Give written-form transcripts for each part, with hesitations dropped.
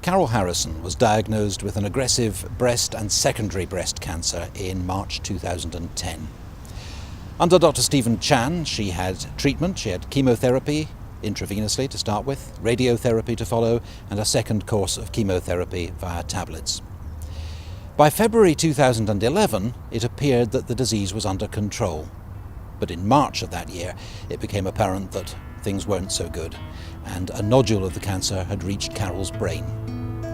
Carol Harrison was diagnosed with an aggressive breast and secondary breast cancer in March 2010. Under Dr. Stephen Chan, she had treatment. She had chemotherapy intravenously to start with, radiotherapy to follow, and a second course of chemotherapy via tablets. By February 2011, it appeared that the disease was under control. But in March of that year, it became apparent that things weren't so good, and a nodule of the cancer had reached Carol's brain.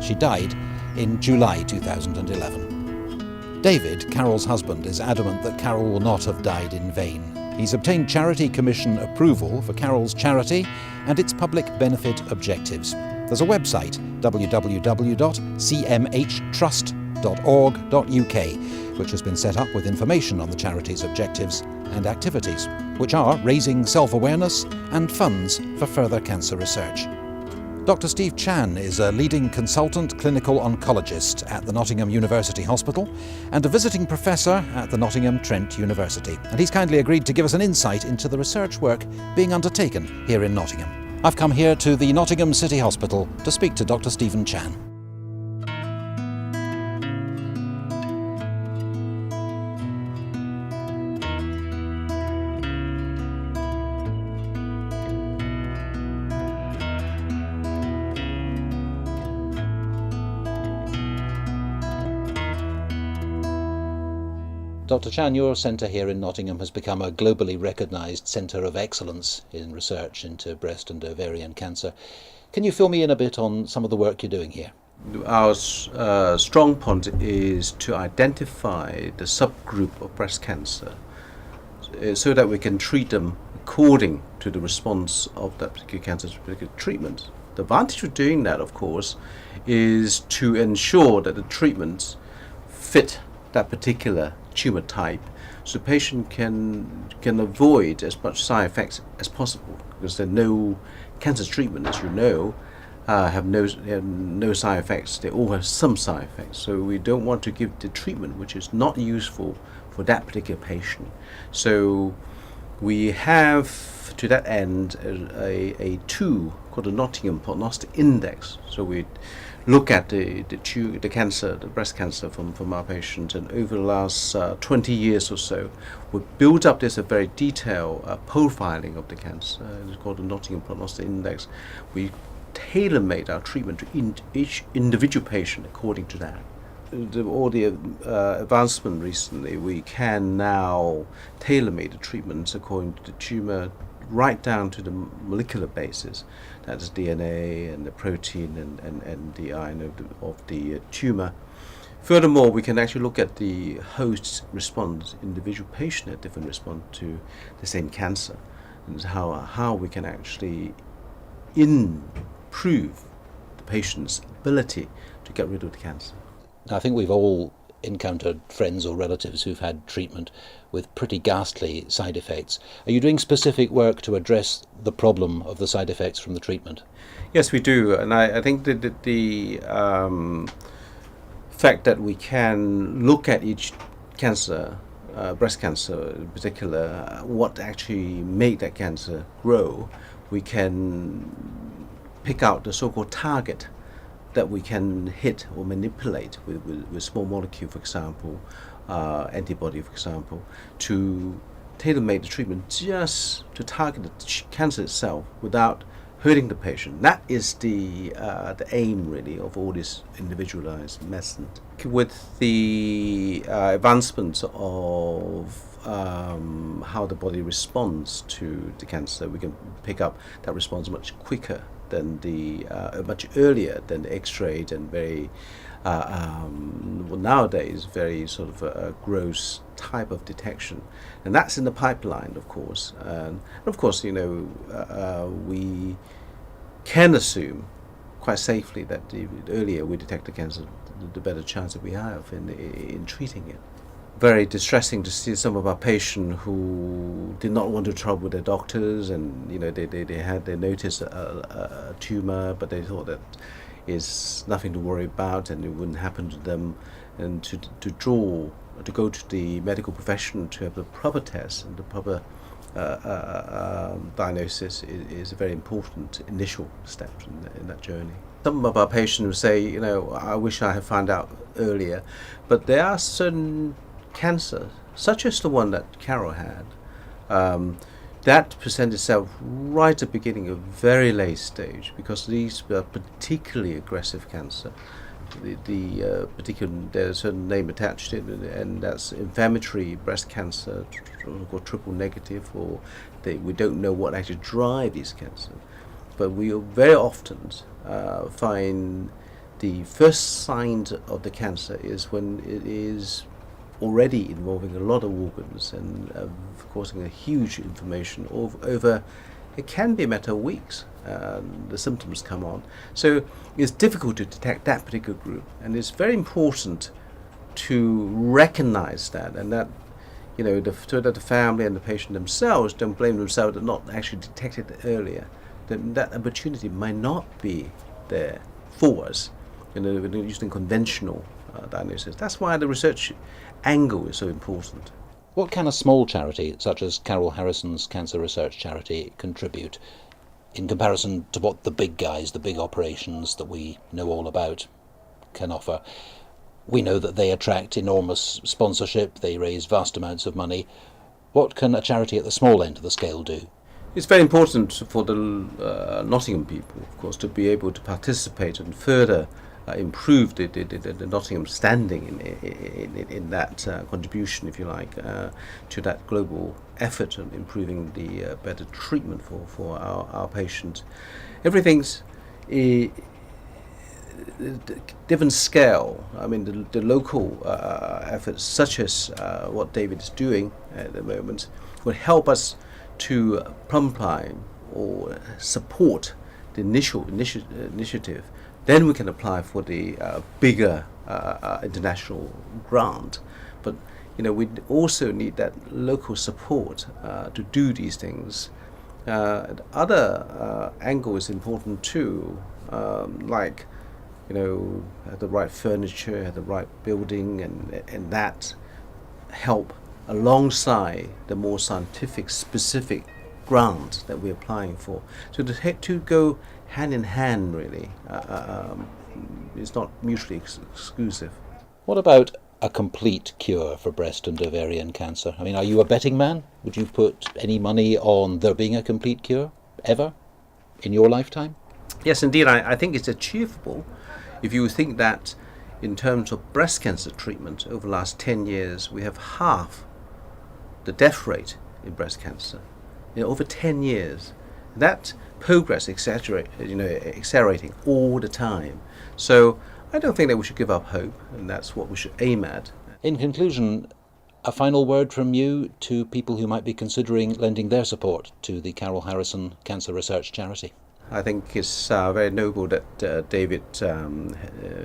She died in July 2011. David, Carol's husband, is adamant that Carol will not have died in vain. He's obtained Charity Commission approval for Carol's charity and its public benefit objectives. There's a website, www.cmhtrust.org.uk, which has been set up with information on the charity's objectives and activities, which are raising self-awareness and funds for further cancer research. Dr. Steve Chan is a leading consultant clinical oncologist at the Nottingham University Hospital and a visiting professor at the Nottingham Trent University. And he's kindly agreed to give us an insight into the research work being undertaken here in Nottingham. I've come here to the Nottingham City Hospital to speak to Dr. Stephen Chan. Dr. Chan, your centre here in Nottingham has become a globally recognised centre of excellence in research into breast and ovarian cancer. Can you fill me in a bit on some of the work you're doing here? Our strong point is to identify the subgroup of breast cancer so that we can treat them according to the response of that particular cancer's particular treatment. The advantage of doing that, of course, is to ensure that the treatments fit that particular tumor type, so the patient can avoid as much side effects as possible, because there are no cancer treatment, as you know, have no side effects. They all have some side effects, so we don't want to give the treatment which is not useful for that particular patient. So we have, to that end, a tool called the Nottingham Prognostic Index. So we look at the cancer, the breast cancer from our patients, and over the last 20 years or so, we've built up this a very detailed profiling of the cancer. It's called the Nottingham Prognostic Index. We tailor-made our treatment to each individual patient according to that. All the advancement recently, we can now tailor-make the treatments according to the tumor, right down to the molecular basis. That's DNA and the protein and the iron of the tumor. Furthermore, we can actually look at the host response, individual patient at different response to the same cancer, and how we can actually improve the patient's ability to get rid of the cancer. I think we've all encountered friends or relatives who've had treatment with pretty ghastly side effects. Are you doing specific work to address the problem of the side effects from the treatment? Yes, we do, and I think that the fact that we can look at each cancer, breast cancer in particular, what actually made that cancer grow, we can pick out the so-called target that we can hit or manipulate with small molecule, for example, antibody, for example, to tailor-make the treatment just to target the cancer itself without hurting the patient. That is the aim, really, of all this individualized medicine. With the advancements of how the body responds to the cancer, we can pick up that response much quicker than much earlier than the X-ray, and very nowadays very sort of a gross type of detection, and that's in the pipeline, of course. And of course, we can assume quite safely that the earlier we detect the cancer, the better chance that we have in treating it. Very distressing to see some of our patients who did not want to trouble with their doctors, and they noticed a tumor, but they thought that is nothing to worry about and it wouldn't happen to them, and to go to the medical profession to have the proper test and the proper diagnosis is a very important initial step in that journey. some of our patients say, I wish I had found out earlier, but there are certain cancers, such as the one that Carol had, that present itself right at the beginning, a very late stage, because these were particularly aggressive cancer. There's a certain name attached to it, and that's inflammatory breast cancer, or triple negative, or we don't know what actually drives these cancers. But we very often find the first signs of the cancer is when it is already involving a lot of organs and causing a huge inflammation over, it can be a matter of weeks. The symptoms come on. So it's difficult to detect that particular group, and it's very important to recognize that, and that, so that the family and the patient themselves don't blame themselves for not actually detected it earlier. That opportunity might not be there for us, using conventional diagnosis. That's why the research angle is so important. What can a small charity, such as Carol Harrison's Cancer Research Charity, contribute in comparison to what the big guys, the big operations that we know all about, can offer? We know that they attract enormous sponsorship, they raise vast amounts of money. What can a charity at the small end of the scale do? It's very important for the Nottingham people, of course, to be able to participate and further improve the Nottingham standing in that contribution, if you like, to that global effort of improving the better treatment for our patients. Everything's a different scale. I mean, the local efforts, such as what David is doing at the moment, will help us to plumb or support the initial initiative. Then we can apply for the bigger international grant. But we also need that local support to do these things. Other angle is important too, like have the right furniture, have the right building, and that help alongside the more scientific specific grant that we're applying for. So the two go hand in hand, really. It's not mutually exclusive. What about a complete cure for breast and ovarian cancer? I mean, are you a betting man? Would you put any money on there being a complete cure, ever, in your lifetime? Yes, indeed. I think it's achievable. If you think that in terms of breast cancer treatment, over the last 10 years, we have half the death rate in breast cancer. Over 10 years. That progress accelerating all the time. So I don't think that we should give up hope, and that's what we should aim at. In conclusion, a final word from you to people who might be considering lending their support to the Carol Harrison Cancer Research Charity. I think it's very noble that David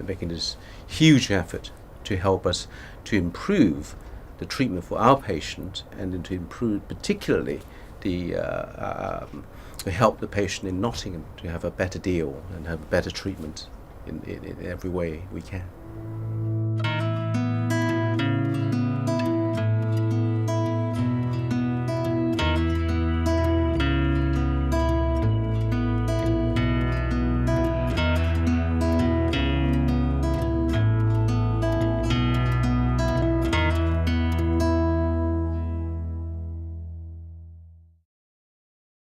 making this huge effort to help us to improve the treatment for our patient, and then to improve particularly to help the patient in Nottingham to have a better deal and have a better treatment in every way we can.